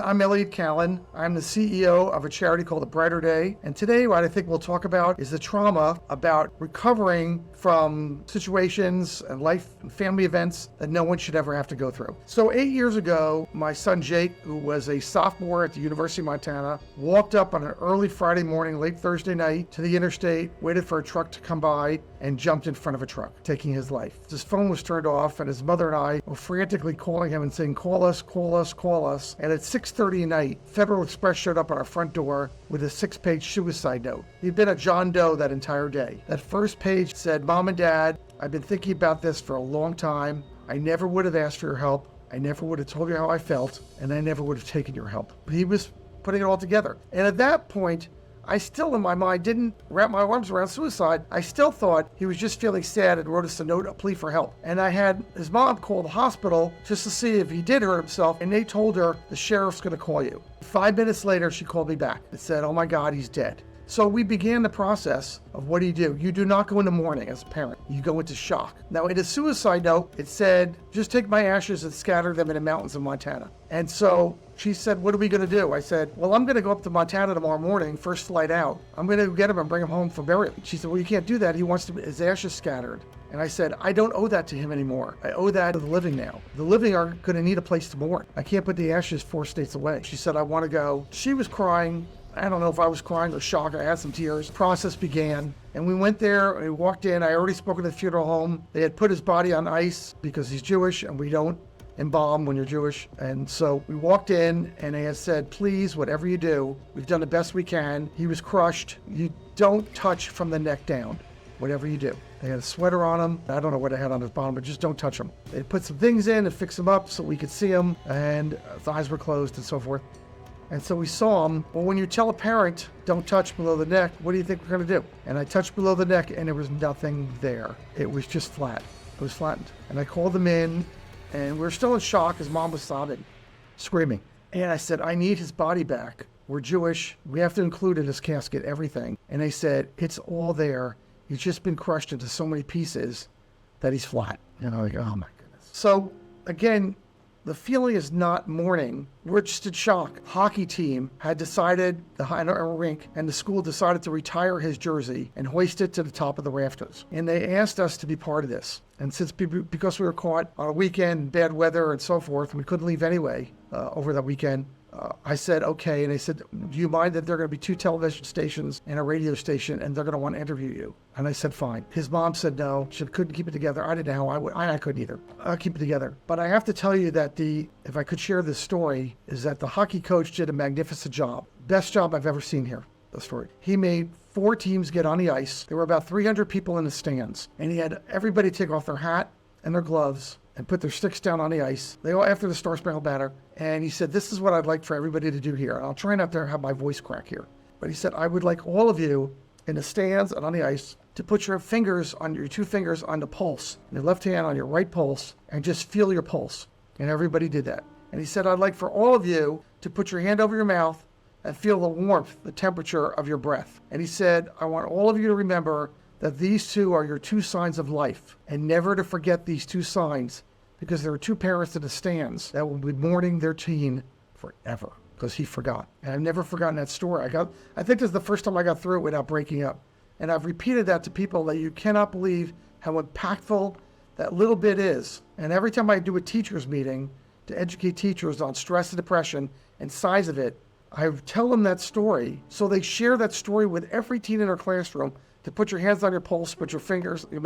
I'm Elliot Kellen. I'm the CEO of a charity called A Brighter Day. And today what I think we'll talk about is the trauma about recovering from situations and life and family events that no one should ever have to go through. So 8 years ago, my son Jake, who was a sophomore at the University of Montana, walked up on an early Friday morning, late Thursday night to the interstate, waited for a truck to come by, and jumped in front of a truck, taking his life. His phone was turned off, and his mother and I were frantically calling him and saying, call us, call us, call us. And at 6:30 at night, Federal Express showed up at our front door with a 6-page suicide note. He'd been a John Doe that entire day. That first page said, Mom and Dad, I've been thinking about this for a long time. I never would have asked for your help. I never would have told you how I felt, and I never would have taken your help. But he was putting it all together. And at that point, I still, in my mind, didn't wrap my arms around suicide. I still thought he was just feeling sad and wrote us a note, a plea for help. And I had his mom call the hospital just to see if he did hurt himself, and they told her, the sheriff's going to call you. 5 minutes later, she called me back and said, oh my God, he's dead. So we began the process of what do? You do not go into mourning as a parent. You go into shock. Now, in a suicide note, it said, just take my ashes and scatter them in the mountains of Montana. And so she said, what are we going to do? I said, well, I'm going to go up to Montana tomorrow morning, first flight out. I'm going to get him and bring him home for burial. She said, well, you can't do that. He wants his ashes scattered. And I said, I don't owe that to him anymore. I owe that to the living now. The living are going to need a place to mourn. I can't put the ashes 4 states away. She said, I want to go. She was crying. I don't know if I was crying or shocked. I had some tears. The process began. And we went there, and we walked in. I already spoke at the funeral home. They had put his body on ice because he's Jewish, and we don't embalm when you're Jewish. And so we walked in, and they had said, please, whatever you do, we've done the best we can. He was crushed. You don't touch from the neck down, whatever you do. They had a sweater on him. I don't know what they had on his bottom, but just don't touch him. They put some things in and fixed him up so we could see him, and his eyes were closed and so forth. And so we saw him. Well, when you tell a parent, don't touch below the neck, what do you think we're going to do? And I touched below the neck, and there was nothing there. It was just flat. It was flattened. And I called them in, and we were still in shock. His mom was sobbing, screaming. And I said, I need his body back. We're Jewish. We have to include in his casket everything. And they said, it's all there. He's just been crushed into so many pieces that he's flat. And I'm like, oh my goodness. So again, the feeling is not mourning. We're just in shock. Hockey team had decided, the rink and the school decided to retire his jersey and hoist it to the top of the rafters. And they asked us to be part of this. And because we were caught on a weekend, bad weather and so forth, we couldn't leave anyway over that weekend. I said, okay. And they said, do you mind that there are going to be 2 television stations and a radio station, and they're going to want to interview you? And I said, fine. His mom said no. She couldn't keep it together. I didn't know how I would. I couldn't either. I'll keep it together. But I have to tell you that if I could share this story, is that the hockey coach did a magnificent job. Best job I've ever seen here, the story. He made 4 teams get on the ice. There were about 300 people in the stands. And he had everybody take off their hat and their gloves and put their sticks down on the ice. They all after the Star Spangled Banner. And he said, this is what I'd like for everybody to do here. And I'll try not to have my voice crack here. But he said, I would like all of you in the stands and on the ice to put your 2 fingers on the pulse, your left hand on your right pulse, and just feel your pulse. And everybody did that. And he said, I'd like for all of you to put your hand over your mouth and feel the warmth, the temperature of your breath. And he said, I want all of you to remember that these 2 are your 2 signs of life, and never to forget these 2 signs, because there are 2 parents in the stands that will be mourning their teen forever because he forgot. And I've never forgotten that story. I think this is the first time I got through it without breaking up. And I've repeated that to people that you cannot believe how impactful that little bit is. And every time I do a teachers meeting to educate teachers on stress and depression and size of it, I tell them that story so they share that story with every teen in their classroom, to put your hands on your pulse, put your fingers, your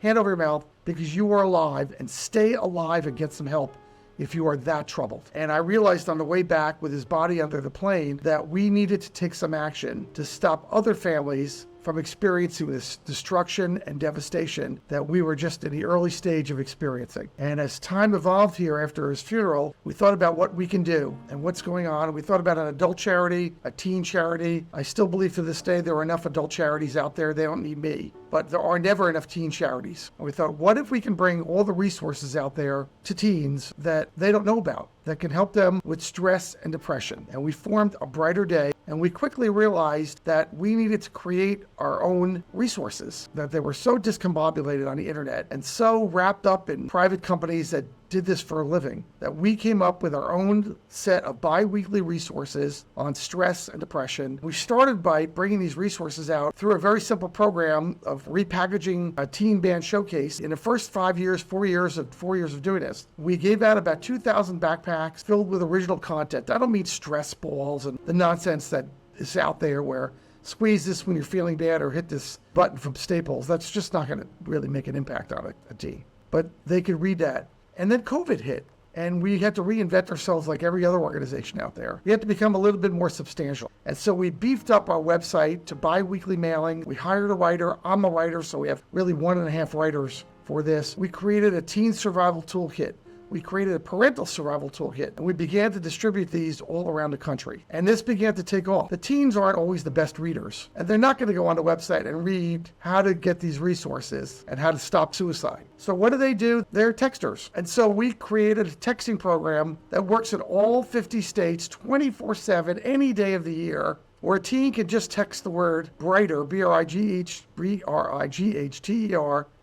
hand over your mouth, because you are alive, and stay alive and get some help if you are that troubled. And I realized on the way back with his body under the plane that we needed to take some action to stop other families from experiencing this destruction and devastation that we were just in the early stage of experiencing. And as time evolved here after his funeral, we thought about what we can do and what's going on. We thought about an adult charity, a teen charity. I still believe to this day there are enough adult charities out there. They don't need me. But there are never enough teen charities. And we thought, what if we can bring all the resources out there to teens that they don't know about, that can help them with stress and depression? And we formed A Brighter Day, and we quickly realized that we needed to create our own resources, that they were so discombobulated on the internet and so wrapped up in private companies that did this for a living, that we came up with our own set of bi-weekly resources on stress and depression. We started by bringing these resources out through a very simple program of repackaging a teen band showcase. In the first 4 years of doing this, we gave out about 2,000 backpacks filled with original content. I don't mean stress balls and the nonsense that is out there where squeeze this when you're feeling bad or hit this button from Staples. That's just not going to really make an impact on a teen. But they could read that. And then COVID hit, and we had to reinvent ourselves like every other organization out there. We had to become a little bit more substantial. And so we beefed up our website to bi-weekly mailing. We hired a writer. I'm a writer, so we have really 1.5 writers for this. We created a teen survival toolkit. We created a parental survival toolkit, and we began to distribute these all around the country. And this began to take off. The teens aren't always the best readers, and they're not going to go on the website and read how to get these resources and how to stop suicide. So what do? They're texters. And so we created a texting program that works in all 50 states 24/7, any day of the year, where a teen can just text the word brighter, BRIGHTER,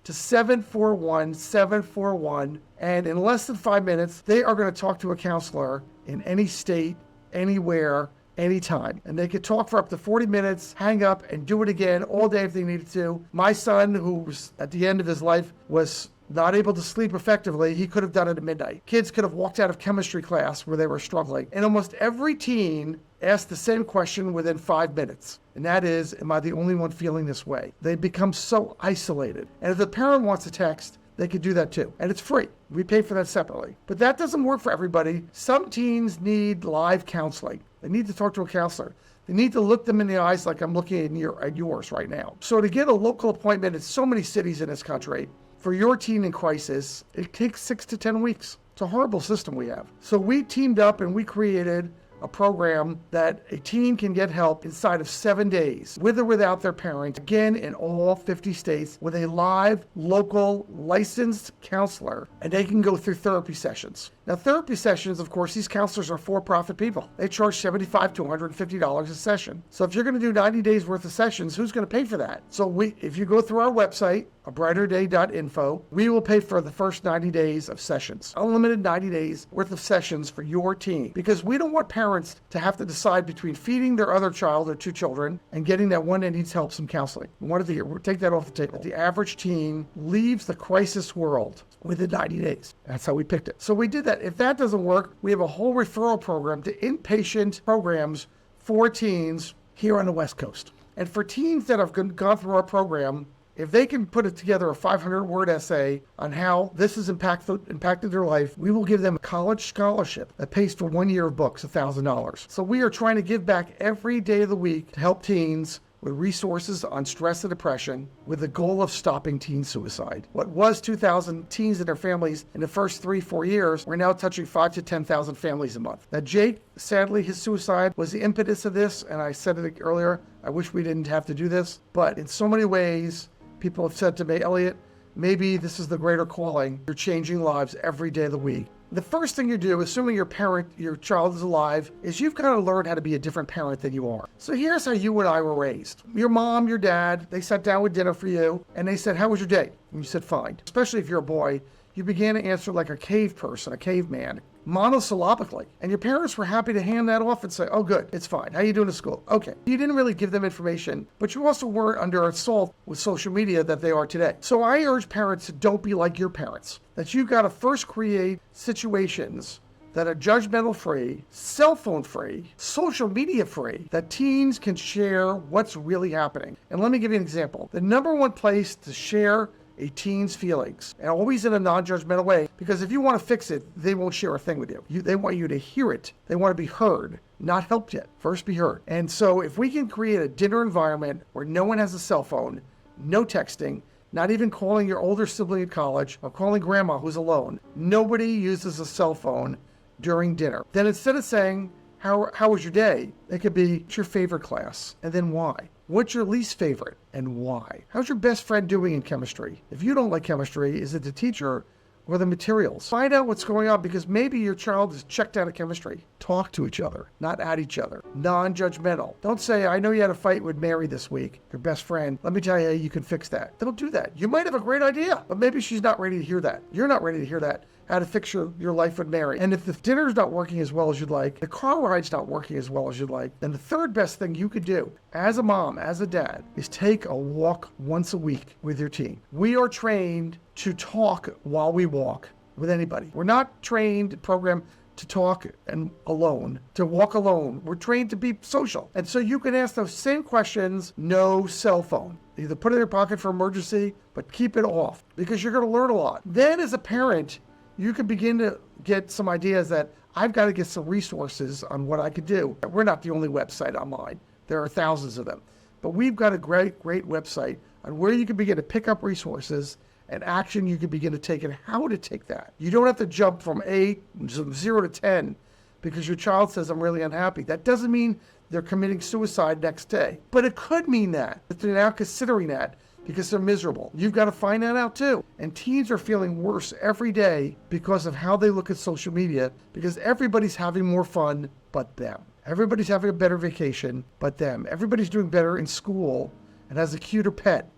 to 741-741, and in less than 5 minutes, they are going to talk to a counselor in any state, anywhere, anytime. And they could talk for up to 40 minutes, hang up, and do it again all day if they needed to. My son, who was at the end of his life, was not able to sleep effectively. He could have done it at midnight. Kids could have walked out of chemistry class where they were struggling. And almost every teen asked the same question within 5 minutes. And that is, am I the only one feeling this way? They become so isolated. And if the parent wants to text, they could do that too. And it's free. We pay for that separately. But that doesn't work for everybody. Some teens need live counseling. They need to talk to a counselor. They need to look them in the eyes like I'm looking at yours right now. So to get a local appointment in so many cities in this country, for your teen in crisis, it takes 6 to 10 weeks. It's a horrible system we have. So we teamed up and we created a program that a teen can get help inside of 7 days, with or without their parent, again in all 50 states, with a live, local, licensed counselor, and they can go through therapy sessions. Now, therapy sessions, of course, these counselors are for-profit people. They charge $75 to $150 a session. So if you're going to do 90 days worth of sessions, who's going to pay for that? So if you go through our website, abrighterday.info, we will pay for the first 90 days of sessions. Unlimited 90 days worth of sessions for your teen. Because we don't want parents to have to decide between feeding their other child or 2 children and getting that one that needs help, some counseling. We wanted to hear, we'll take that off the table. The average teen leaves the crisis world within 90 days. That's how we picked it. So we did that. If that doesn't work, we have a whole referral program to inpatient programs for teens here on the West Coast. And for teens that have gone through our program, if they can put it together a 500-word essay on how this has impacted their life, we will give them a college scholarship that pays for 1 year of books, $1,000. So we are trying to give back every day of the week to help teens with resources on stress and depression with the goal of stopping teen suicide. What was 2,000 teens and their families in the first 3-4 years, we're now touching 5,000 to 10,000 families a month. Now, Jake, sadly, his suicide was the impetus of this, and I said it earlier, I wish we didn't have to do this, but in so many ways, people have said to me, Elliot, maybe this is the greater calling. You're changing lives every day of the week. The first thing you do, assuming your child is alive, is you've got to learn how to be a different parent than you are. So here's how you and I were raised. Your mom, your dad, they sat down with dinner for you, and they said, how was your day? And you said, fine. Especially if you're a boy, you began to answer like a cave person, a caveman, monosyllabically. And your parents were happy to hand that off and say, oh, good, it's fine. How you doing at school? Okay. You didn't really give them information, but you also weren't under assault with social media that they are today. So I urge parents to don't be like your parents, that you've got to first create situations that are judgmental-free, cell phone-free, social media-free, that teens can share what's really happening. And let me give you an example. The number one place to share a teen's feelings, and always in a non-judgmental way, because if you want to fix it, they won't share a thing with you. They want you to hear it. They want to be heard, not helped yet. First be heard. And so if we can create a dinner environment where no one has a cell phone, no texting, not even calling your older sibling at college or calling grandma who's alone, nobody uses a cell phone during dinner. Then instead of saying, how was your day? It could be, what's your favorite class? And then why? What's your least favorite and why? How's your best friend doing in chemistry? If you don't like chemistry, is it the teacher or the materials? Find out what's going on, because maybe your child is checked out of chemistry. Talk to each other, not at each other. Non-judgmental. Don't say, I know you had a fight with Mary this week, your best friend. Let me tell you how you can fix that. Don't do that. You might have a great idea, but maybe she's not ready to hear that. You're not ready to hear that. how to fix your life with Mary. And if the dinner's not working as well as you'd like, the car ride's not working as well as you'd like, then the third best thing you could do as a mom, as a dad, is take a walk once a week with your teen. We are trained to talk while we walk with anybody. We're not trained, programmed to talk and alone, to walk alone. We're trained to be social. And so you can ask those same questions, no cell phone. Either put it in your pocket for emergency, but keep it off because you're going to learn a lot. Then as a parent, you can begin to get some ideas that I've got to get some resources on what I could do. We're not the only website online. There are thousands of them. But we've got a great website on where you can begin to pick up resources and action you can begin to take and how to take that. You don't have to jump from 0 to 10 because your child says, I'm really unhappy. That doesn't mean they're committing suicide next day. But it could mean that they're now considering that because they're miserable. You've got to find that out too. And teens are feeling worse every day because of how they look at social media because everybody's having more fun but them. Everybody's having a better vacation but them. Everybody's doing better in school and has a cuter pet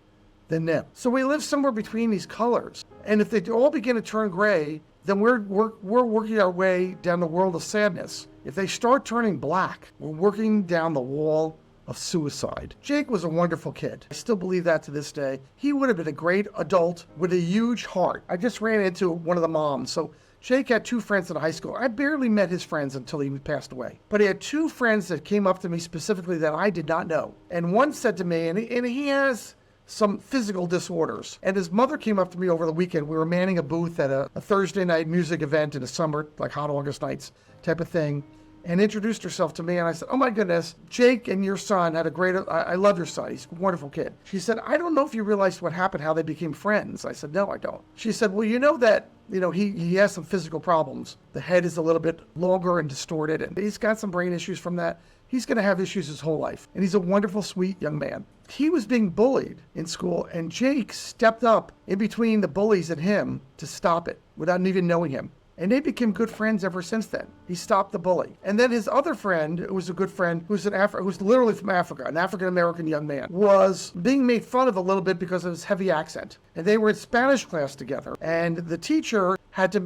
than them. So we live somewhere between these colors. And if they all begin to turn gray, then we're working our way down the world of sadness. If they start turning black, we're working down the wall of suicide. Jake was a wonderful kid. I still believe that to this day. He would have been a great adult with a huge heart. I just ran into one of the moms. So Jake had two friends in high school. I barely met his friends until he passed away. But he had two friends that came up to me specifically that I did not know. And one said to me, and he has some physical disorders. And his mother came up to me over the weekend. We were manning a booth at a Thursday night music event in the summer, like hot August nights type of thing, and introduced herself to me. And I said, oh my goodness, Jake and your son had a great, I love your son. He's a wonderful kid. She said, I don't know if you realized what happened, how they became friends. I said, no, I don't. She said, well, you know that, he has some physical problems. The head is a little bit longer and distorted, and he's got some brain issues from that. He's going to have issues his whole life. And he's a wonderful, sweet young man. He was being bullied in school, and Jake stepped up in between the bullies and him to stop it without even knowing him. And they became good friends ever since then. He stopped the bully. And then his other friend, who was a good friend, who's literally from Africa, an African-American young man, was being made fun of a little bit because of his heavy accent. And they were in Spanish class together. And the teacher had to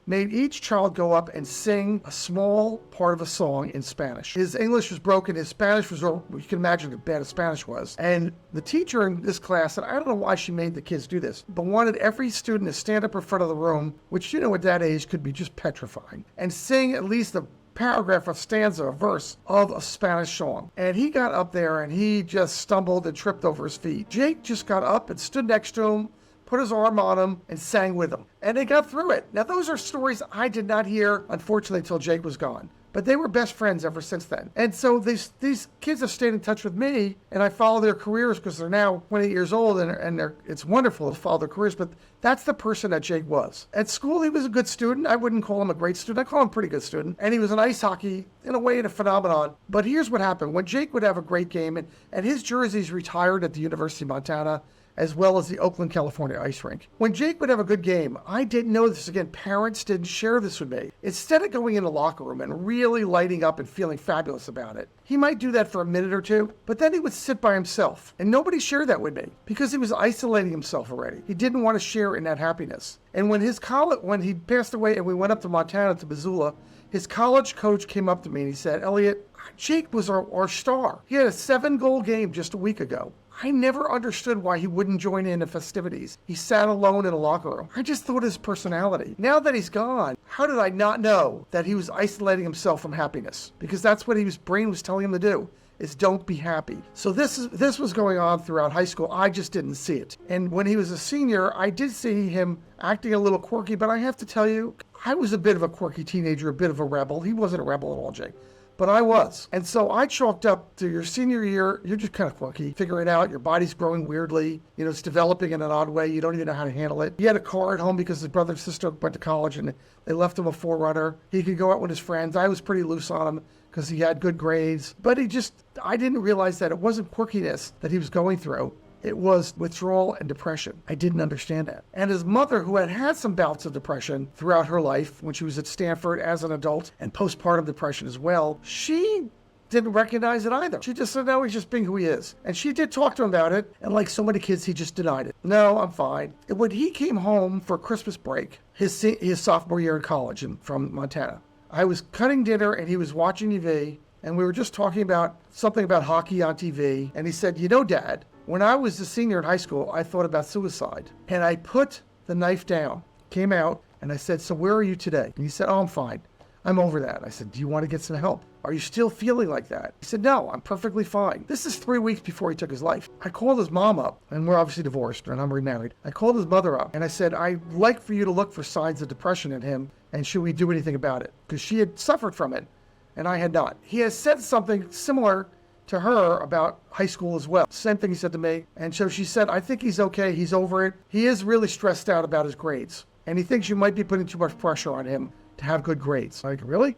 made each child go up and sing a small part of a song in Spanish. His English was broken. His Spanish was, you can imagine how bad his Spanish was. And the teacher in this class, and I don't know why she made the kids do this, but wanted every student to stand up in front of the room, which, at that age could be just petrifying, and sing at least a paragraph, a stanza, a verse of a Spanish song. And he got up there and he just stumbled and tripped over his feet. Jake just got up and stood next to him, put his arm on him, and sang with him. And they got through it. Now, those are stories I did not hear, unfortunately, until Jake was gone. But they were best friends ever since then. And so these kids have stayed in touch with me, and I follow their careers because they're now 28 years old, and it's wonderful to follow their careers, but that's the person that Jake was. At school, he was a good student. I wouldn't call him a great student. I call him a pretty good student. And he was an ice hockey, in a way, a phenomenon. But here's what happened. When Jake would have a great game, and his jersey's retired at the University of Montana, as well as the Oakland, California ice rink. When Jake would have a good game, I didn't know this. Again, parents didn't share this with me. Instead of going in the locker room and really lighting up and feeling fabulous about it, he might do that for a minute or two, but then he would sit by himself. And nobody shared that with me because he was isolating himself already. He didn't want to share in that happiness. And when he passed away and we went up to Montana, to Missoula, his college coach came up to me and he said, Elliot, Jake was our star. He had a 7-goal game just a week ago. I never understood why he wouldn't join in the festivities. He sat alone in a locker room. I just thought his personality. Now that he's gone, how did I not know that he was isolating himself from happiness? Because that's what his brain was telling him to do, is don't be happy. So this was going on throughout high school. I just didn't see it. And when he was a senior, I did see him acting a little quirky, but I have to tell you, I was a bit of a quirky teenager, a bit of a rebel. He wasn't a rebel at all, Jake. But I was. And so I chalked up to your senior year, you're just kind of quirky. Figure it out. Your body's growing weirdly. It's developing in an odd way. You don't even know how to handle it. He had a car at home because his brother and sister went to college and they left him a 4Runner. He could go out with his friends. I was pretty loose on him because he had good grades. But I didn't realize that it wasn't quirkiness that he was going through. It was withdrawal and depression. I didn't understand that. And his mother, who had had some bouts of depression throughout her life when she was at Stanford as an adult and postpartum depression as well, she didn't recognize it either. She just said, no, he's just being who he is. And she did talk to him about it, and like so many kids, he just denied it. No, I'm fine. And when he came home for Christmas break, his sophomore year in college from Montana, I was cutting dinner and he was watching TV, and we were just talking about something about hockey on TV, and he said, you know, Dad, when I was a senior in high school, I thought about suicide, and I put the knife down, came out, and I said, so where are you today? And he said, oh, I'm fine. I'm over that. I said, do you want to get some help? Are you still feeling like that? He said, no, I'm perfectly fine. This is 3 weeks before he took his life. I called his mom up, and we're obviously divorced, and I'm remarried. I called his mother up, and I said, I'd like for you to look for signs of depression in him, and should we do anything about it? Because she had suffered from it, and I had not. He has said something similar to her about high school as well. Same thing he said to me. And so she said, I think he's okay. He's over it. He is really stressed out about his grades, and he thinks you might be putting too much pressure on him to have good grades. Like, really?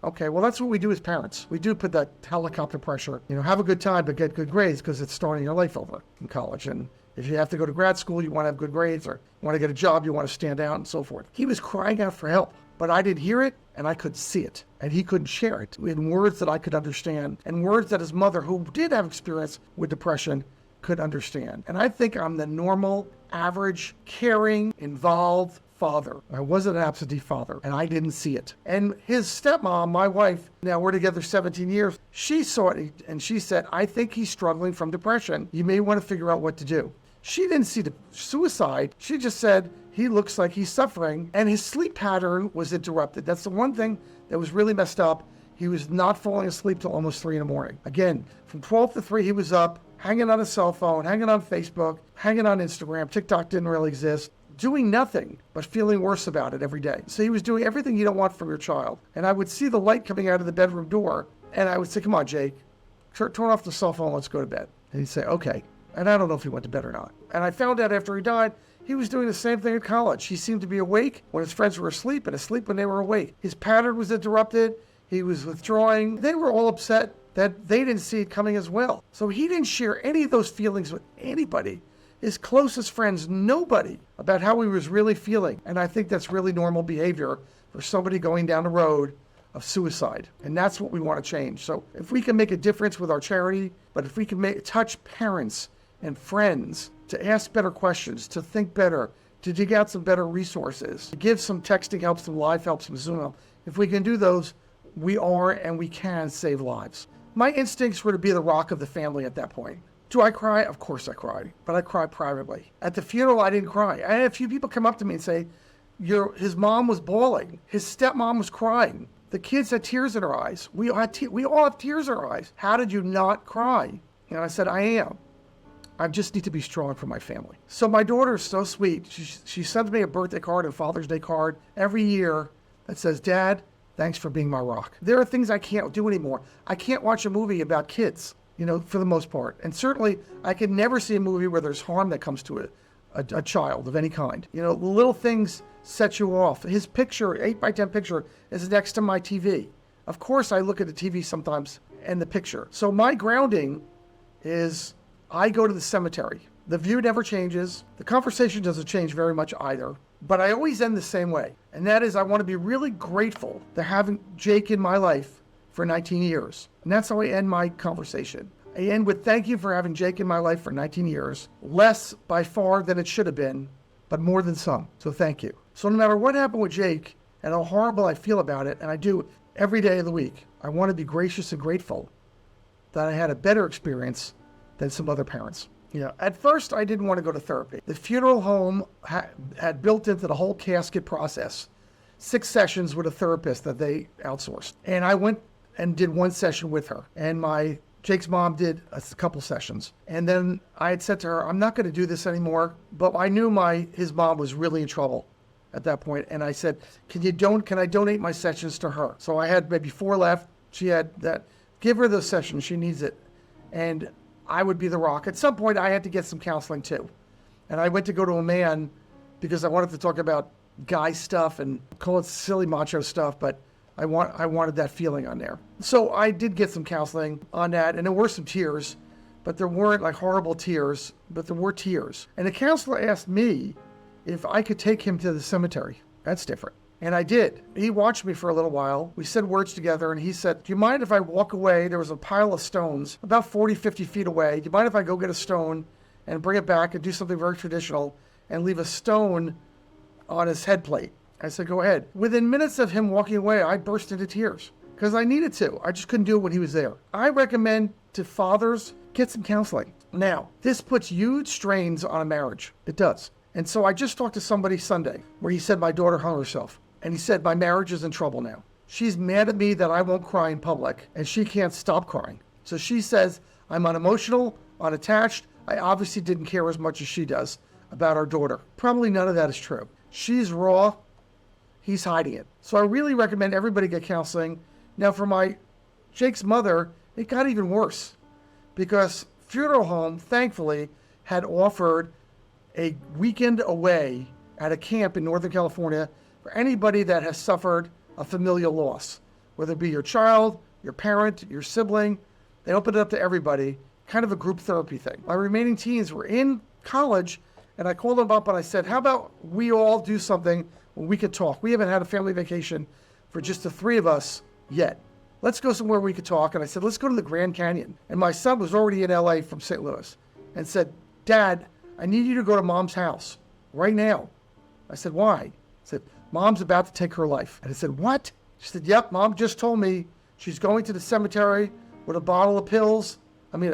Okay, well, that's what we do as parents. We do put that helicopter pressure, have a good time, but get good grades because it's starting your life over in college. And if you have to go to grad school, you want to have good grades, or you want to get a job, you want to stand out, and so forth. He was crying out for help, but I didn't hear it, and I could see it. And he couldn't share it in words that I could understand, and words that his mother, who did have experience with depression, could understand. And I think I'm the normal, average, caring, involved father. I wasn't an absentee father, and I didn't see it. And his stepmom, my wife, now we're together 17 years, she saw it, and she said, I think he's struggling from depression. You may want to figure out what to do. She didn't see the suicide. She just said, he looks like he's suffering, and his sleep pattern was interrupted. That's the one thing that was really messed up. He was not falling asleep till almost 3 a.m. Again, from 12 to 3, he was up, hanging on his cell phone, hanging on Facebook, hanging on Instagram. TikTok didn't really exist. Doing nothing but feeling worse about it every day. So he was doing everything you don't want from your child. And I would see the light coming out of the bedroom door, and I would say, come on, Jake, turn off the cell phone, let's go to bed. And he'd say, okay. And I don't know if he went to bed or not. And I found out after he died, he was doing the same thing at college. He seemed to be awake when his friends were asleep, and asleep when they were awake. His pattern was interrupted. He was withdrawing. They were all upset that they didn't see it coming as well. So he didn't share any of those feelings with anybody. His closest friends, nobody, about how he was really feeling. And I think that's really normal behavior for somebody going down the road of suicide. And that's what we want to change. So if we can make a difference with our charity, but if we can touch parents and friends to ask better questions, to think better, to dig out some better resources, to give some texting help, some live help, some Zoom help, if we can do those, we are and we can save lives. My instincts were to be the rock of the family at that point. Do I cry? Of course I cried, but I cried privately. At the funeral, I didn't cry. I had a few people come up to me and say, his mom was bawling. His stepmom was crying. The kids had tears in their eyes. We all have tears in our eyes. How did you not cry? And I said, I am. I just need to be strong for my family. So my daughter is so sweet. She sends me a birthday card and Father's Day card every year that says, Dad, thanks for being my rock. There are things I can't do anymore. I can't watch a movie about kids, for the most part. And certainly, I can never see a movie where there's harm that comes to a child of any kind. The little things set you off. His picture, 8x10 picture, is next to my TV. Of course, I look at the TV sometimes and the picture. So my grounding is I go to the cemetery. The view never changes. The conversation doesn't change very much either. But I always end the same way. And that is I want to be really grateful to having Jake in my life for 19 years. And that's how I end my conversation. I end with thank you for having Jake in my life for 19 years. Less by far than it should have been, but more than some. So thank you. So no matter what happened with Jake and how horrible I feel about it, and I do every day of the week, I want to be gracious and grateful that I had a better experience than some other parents. At first I didn't want to go to therapy. The funeral home had built into the whole casket process 6 sessions with a therapist that they outsourced. And I went and did 1 session with her. And Jake's mom did a couple sessions. And then I had said to her, I'm not going to do this anymore. But I knew his mom was really in trouble at that point. And I said, can I donate my sessions to her? So I had maybe 4 left. She had that. Give her those sessions. She needs it. And I would be the rock. At some point, I had to get some counseling too. And I went to go to a man because I wanted to talk about guy stuff and call it silly macho stuff, but I wanted that feeling on there. So I did get some counseling on that, and there were some tears, but there weren't like horrible tears, but there were tears. And the counselor asked me if I could take him to the cemetery. That's different. And I did. He watched me for a little while. We said words together, and he said, do you mind if I walk away? There was a pile of stones about 40, 50 feet away. Do you mind if I go get a stone and bring it back and do something very traditional and leave a stone on his head plate? I said, go ahead. Within minutes of him walking away, I burst into tears because I needed to. I just couldn't do it when he was there. I recommend to fathers, get some counseling. Now, this puts huge strains on a marriage. It does. And so I just talked to somebody Sunday where he said, my daughter hung herself. And he said, my marriage is in trouble now. She's mad at me that I won't cry in public, and she can't stop crying. So she says, I'm unemotional, unattached. I obviously didn't care as much as she does about our daughter. Probably none of that is true. She's raw. He's hiding it. So I really recommend everybody get counseling. Now for Jake's mother, it got even worse because funeral home, thankfully, had offered a weekend away at a camp in Northern California for anybody that has suffered a familial loss, whether it be your child, your parent, your sibling. They opened it up to everybody, kind of a group therapy thing. My remaining teens were in college, and I called them up and I said, how about we all do something when we could talk? We haven't had a family vacation for just the three of us yet. Let's go somewhere we could talk. And I said, let's go to the Grand Canyon. And my son was already in LA from St. Louis and said, Dad, I need you to go to Mom's house right now. I said, why? He said, Mom's about to take her life. And I said, what? She said, yep, Mom just told me she's going to the cemetery with a bottle of pills.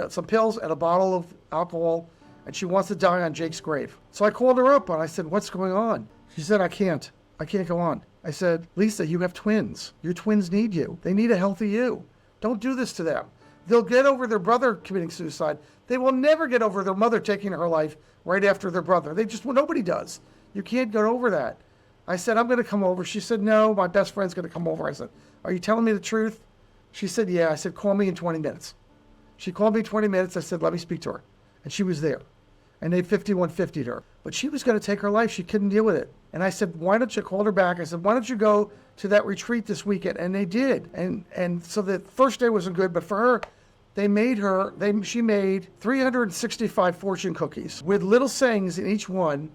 Some pills and a bottle of alcohol, and she wants to die on Jake's grave. So I called her up and I said, what's going on? She said, I can't go on. I said, Lisa, you have twins. Your twins need you. They need a healthy you. Don't do this to them. They'll get over their brother committing suicide. They will never get over their mother taking her life right after their brother. Nobody does. You can't get over that. I said, I'm going to come over. She said, no, my best friend's going to come over. I said, are you telling me the truth? She said, yeah. I said, call me in 20 minutes. She called me 20 minutes. I said, let me speak to her. And she was there. And they 5150'd her. But she was going to take her life. She couldn't deal with it. And I said, why don't you call her back? I said, why don't you go to that retreat this weekend? And they did. And so the first day wasn't good, but for her, she made 365 fortune cookies with little sayings in each one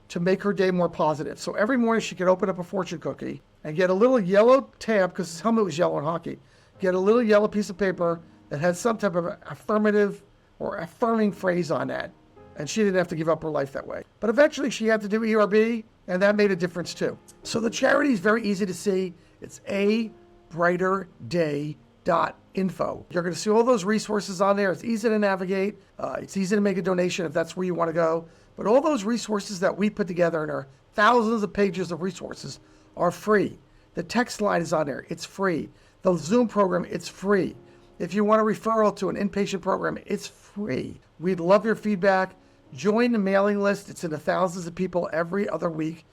to make her day more positive. So every morning she could open up a fortune cookie and get a little yellow tab, because his helmet was yellow in hockey, get a little yellow piece of paper that had some type of affirmative or affirming phrase on that. And she didn't have to give up her life that way. But eventually she had to do ERB, and that made a difference too. So the charity is very easy to see. It's abrighterday.info. You're going to see all those resources on there. It's easy to navigate. It's easy to make a donation if that's where you want to go. But all those resources that we put together, and there are thousands of pages of resources, are free. The text line is on there. It's free. The Zoom program, it's free. If you want a referral to an inpatient program, it's free. We'd love your feedback. Join the mailing list. It's in the thousands of people every other week.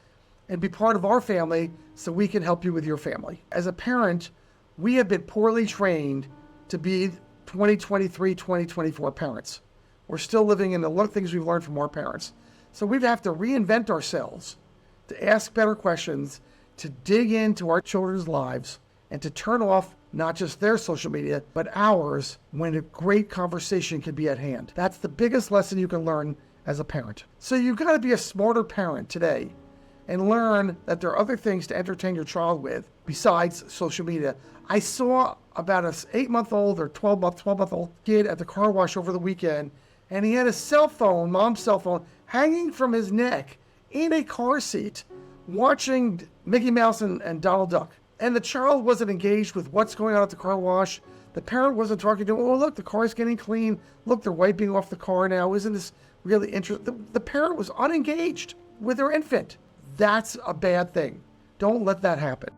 And be part of our family so we can help you with your family. As a parent, we have been poorly trained to be 2023, 2024 parents. We're still living in the things we've learned from our parents. So we have to reinvent ourselves, to ask better questions, to dig into our children's lives, and to turn off not just their social media, but ours when a great conversation can be at hand. That's the biggest lesson you can learn as a parent. So you've got to be a smarter parent today and learn that there are other things to entertain your child with besides social media. I saw about an 8-month-old or 12-month-old kid at the car wash over the weekend, and he had a cell phone, mom's cell phone, hanging from his neck in a car seat, watching Mickey Mouse and Donald Duck. And the child wasn't engaged with what's going on at the car wash. The parent wasn't talking to him. Oh, look, the car's getting clean. Look, they're wiping off the car now. Isn't this really interesting? The parent was unengaged with their infant. That's a bad thing. Don't let that happen.